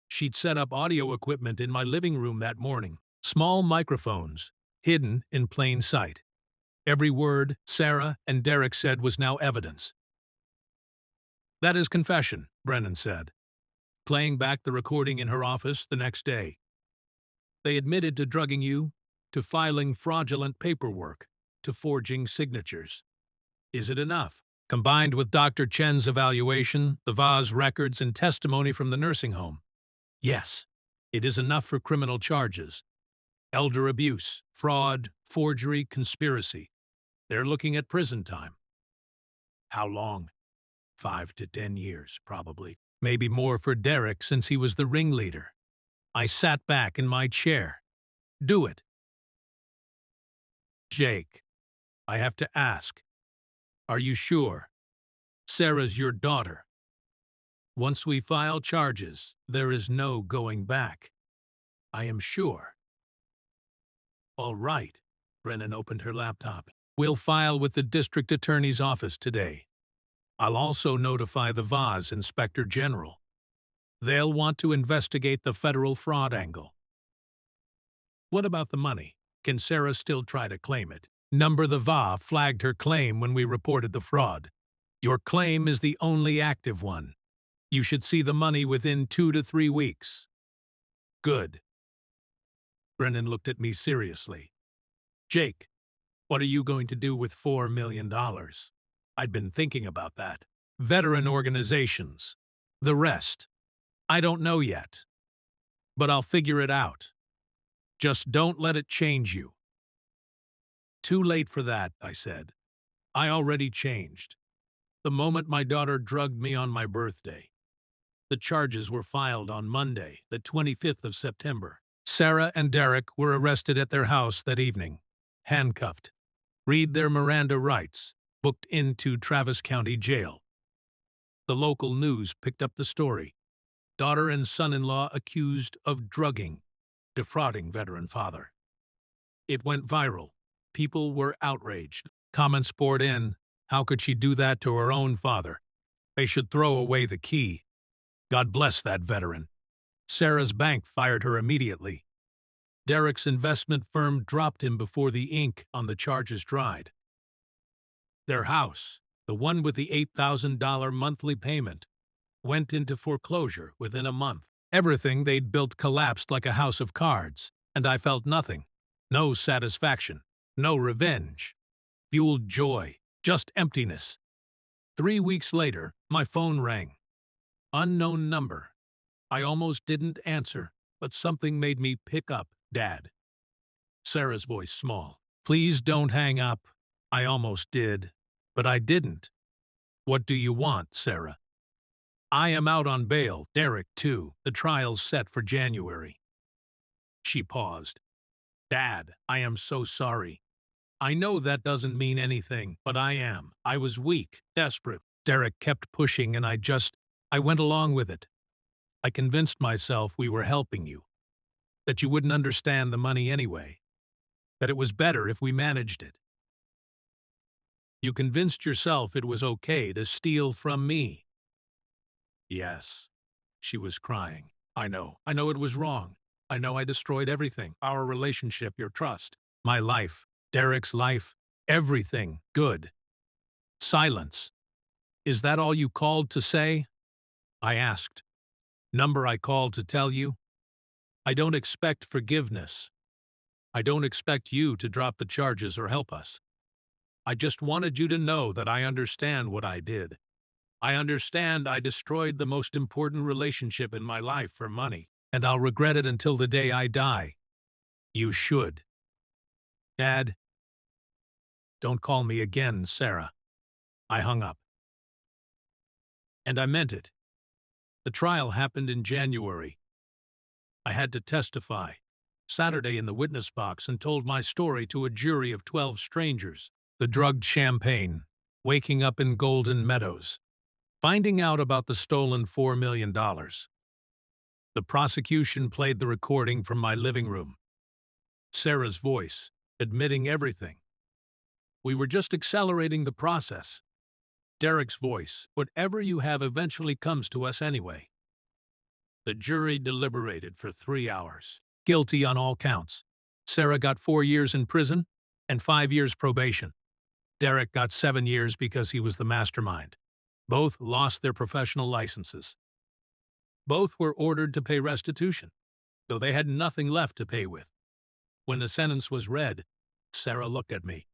She'd set up audio equipment in my living room that morning. Small microphones, hidden in plain sight. Every word Sarah and Derek said was now evidence. That is confession, Brennan said, playing back the recording in her office the next day. They admitted to drugging you, to filing fraudulent paperwork, to forging signatures. Is it enough? Combined with Dr. Chen's evaluation, the VA's records, and testimony from the nursing home. Yes, it is enough for criminal charges. Elder abuse, fraud, forgery, conspiracy. They're looking at prison time. How long? 5 to 10 years, probably. Maybe more for Derek since he was the ringleader. I sat back in my chair. Do it. Jake, I have to ask. Are you sure? Sarah's your daughter. Once we file charges, there is no going back. I am sure. All right. Brennan opened her laptop. We'll file with the district attorney's office today. I'll also notify the VA's inspector general. They'll want to investigate the federal fraud angle. What about the money? Can Sarah still try to claim it? The VA flagged her claim when we reported the fraud. Your claim is the only active one. You should see the money within 2 to 3 weeks. Good. Brennan looked at me seriously. Jake, what are you going to do with $4 million? I'd been thinking about that. Veteran organizations. The rest. I don't know yet. But I'll figure it out. Just don't let it change you. Too late for that, I said. I already changed. The moment my daughter drugged me on my birthday. The charges were filed on Monday, the 25th of September. Sarah and Derek were arrested at their house that evening, handcuffed. Read their Miranda rights, booked into Travis County Jail. The local news picked up the story. Daughter and son-in-law accused of drugging, defrauding veteran father. It went viral. People were outraged. Comments poured in. How could she do that to her own father? They should throw away the key. God bless that veteran. Sarah's bank fired her immediately. Derek's investment firm dropped him before the ink on the charges dried. Their house, the one with the $8,000 monthly payment, went into foreclosure within a month. Everything they'd built collapsed like a house of cards, and I felt nothing. No satisfaction, no revenge. Fueled joy, just emptiness. 3 weeks later, my phone rang. Unknown number. I almost didn't answer, but something made me pick up. Dad. Sarah's voice small. Please don't hang up. I almost did, but I didn't. What do you want, Sarah? I am out on bail, Derek too. The trial's set for January. She paused. Dad, I am so sorry. I know that doesn't mean anything, but I am. I was weak, desperate. Derek kept pushing and I went along with it. I convinced myself we were helping you. That you wouldn't understand the money anyway. That it was better if we managed it. You convinced yourself it was okay to steal from me. Yes. She was crying. I know it was wrong. I know I destroyed everything. Our relationship, your trust. My life. Derek's life. Everything. Good. Silence. Is that all you called to say? I asked. Number I called to tell you? I don't expect forgiveness. I don't expect you to drop the charges or help us. I just wanted you to know that I understand what I did. I understand I destroyed the most important relationship in my life for money, and I'll regret it until the day I die. You should. Dad, don't call me again, Sarah. I hung up. And I meant it. The trial happened in January. I had to testify, Saturday in the witness box, and told my story to a jury of 12 strangers. The drugged champagne, waking up in Golden Meadows, finding out about the stolen $4 million. The prosecution played the recording from my living room. Sarah's voice, admitting everything. We were just accelerating the process. Derek's voice, whatever you have eventually comes to us anyway. The jury deliberated for 3 hours. Guilty on all counts. Sarah got 4 years in prison and 5 years probation. Derek got 7 years because he was the mastermind. Both lost their professional licenses. Both were ordered to pay restitution, though they had nothing left to pay with. When the sentence was read, Sarah looked at me.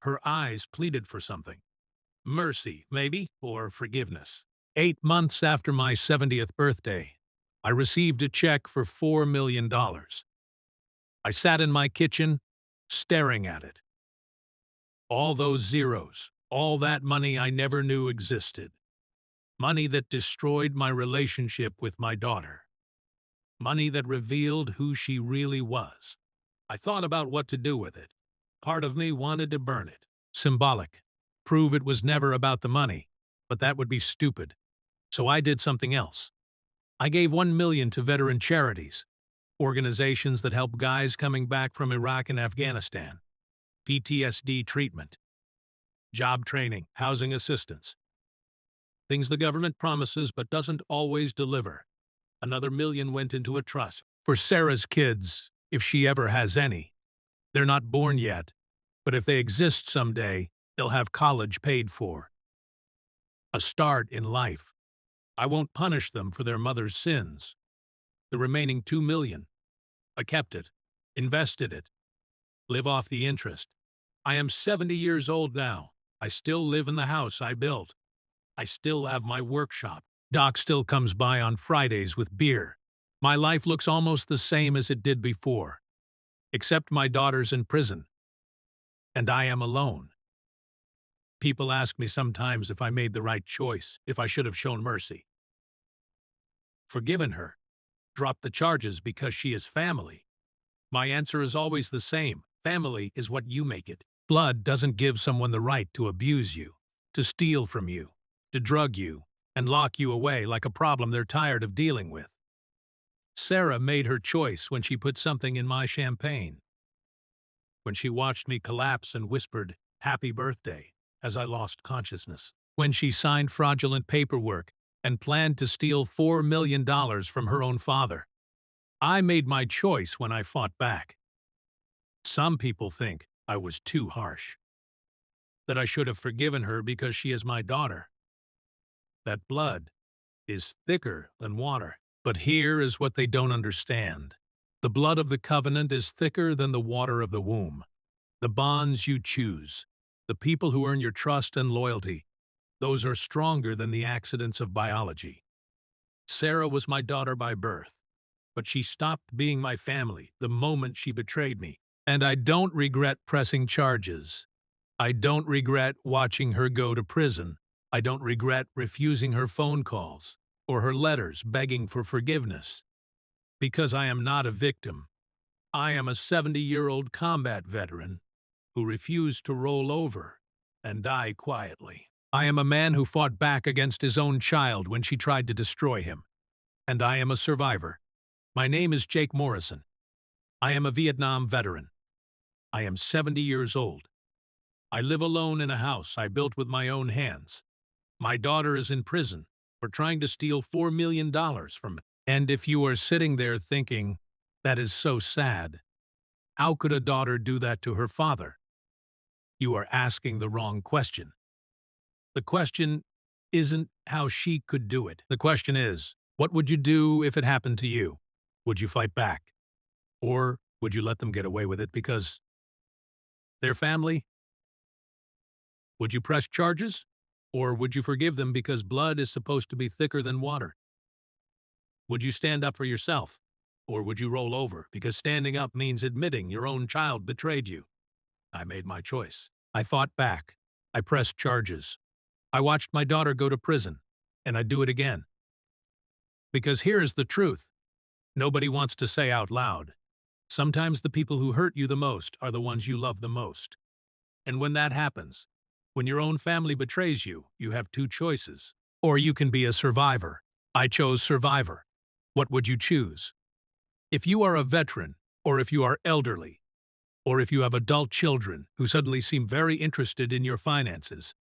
Her eyes pleaded for something. Mercy, maybe, or forgiveness. 8 months after my 70th birthday, I received a check for $4 million. I sat in my kitchen, staring at it. All those zeros, all that money I never knew existed. Money that destroyed my relationship with my daughter. Money that revealed who she really was. I thought about what to do with it. Part of me wanted to burn it. Symbolic. Prove it was never about the money. But that would be stupid. So I did something else. I gave $1 million to veteran charities, organizations that help guys coming back from Iraq and Afghanistan. PTSD treatment, job training, housing assistance. Things the government promises but doesn't always deliver. Another million went into a trust for Sarah's kids, if she ever has any. They're not born yet, but if they exist someday, they'll have college paid for. A start in life. I won't punish them for their mother's sins. The remaining 2 million. I kept it, invested it, live off the interest. I am 70 years old now. I still live in the house I built. I still have my workshop. Doc still comes by on Fridays with beer. My life looks almost the same as it did before, except my daughter's in prison, and I am alone. People ask me sometimes if I made the right choice, if I should have shown mercy. Forgiven her, dropped the charges because she is family. My answer is always the same. Family is what you make it. Blood doesn't give someone the right to abuse you, to steal from you, to drug you, and lock you away like a problem they're tired of dealing with. Sarah made her choice when she put something in my champagne. When she watched me collapse and whispered, "Happy birthday," as I lost consciousness. When she signed fraudulent paperwork and planned to steal $4 million from her own father. I made my choice when I fought back. Some people think I was too harsh, that I should have forgiven her because she is my daughter. That blood is thicker than water. But here is what they don't understand. The blood of the covenant is thicker than the water of the womb. The bonds you choose, the people who earn your trust and loyalty, those are stronger than the accidents of biology. Sarah was my daughter by birth, but she stopped being my family the moment she betrayed me. And I don't regret pressing charges. I don't regret watching her go to prison. I don't regret refusing her phone calls or her letters begging for forgiveness. Because I am not a victim. I am a 70-year-old combat veteran who refused to roll over and die quietly. I am a man who fought back against his own child when she tried to destroy him. And I am a survivor. My name is Jake Morrison. I am a Vietnam veteran. I am 70 years old. I live alone in a house I built with my own hands. My daughter is in prison for trying to steal $4 million from me. And if you are sitting there thinking, that is so sad, how could a daughter do that to her father? You are asking the wrong question. The question isn't how she could do it. The question is, what would you do if it happened to you? Would you fight back? Or would you let them get away with it because they're family? Would you press charges? Or would you forgive them because blood is supposed to be thicker than water? Would you stand up for yourself? Or would you roll over because standing up means admitting your own child betrayed you? I made my choice. I fought back. I pressed charges. I watched my daughter go to prison, and I'd do it again. Because here is the truth. Nobody wants to say out loud. Sometimes the people who hurt you the most are the ones you love the most. And when that happens, when your own family betrays you, you have two choices. Or you can be a survivor. I chose survivor. What would you choose? If you are a veteran, or if you are elderly, or if you have adult children who suddenly seem very interested in your finances,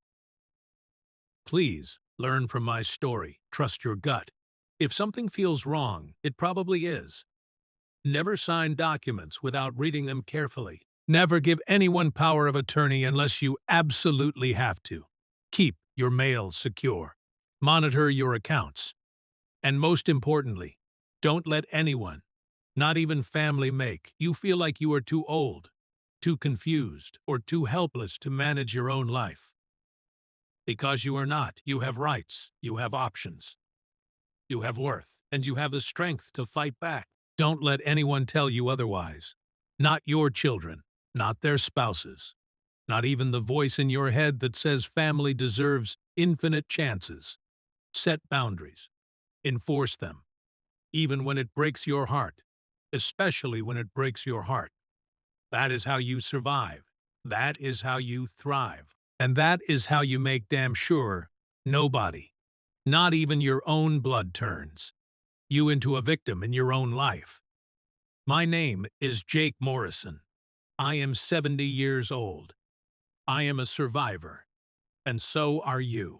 please learn from my story. Trust your gut. If something feels wrong, it probably is. Never sign documents without reading them carefully. Never give anyone power of attorney unless you absolutely have to. Keep your mail secure. Monitor your accounts. And most importantly, don't let anyone, not even family, make you feel like you are too old, too confused, or too helpless to manage your own life. Because you are not. You have rights. You have options. You have worth. And you have the strength to fight back. Don't let anyone tell you otherwise. Not your children. Not their spouses. Not even the voice in your head that says family deserves infinite chances. Set boundaries. Enforce them. Even when it breaks your heart. Especially when it breaks your heart. That is how you survive. That is how you thrive. And that is how you make damn sure nobody, not even your own blood, turns you into a victim in your own life. My name is Jake Morrison. I am 70 years old. I am a survivor. And so are you.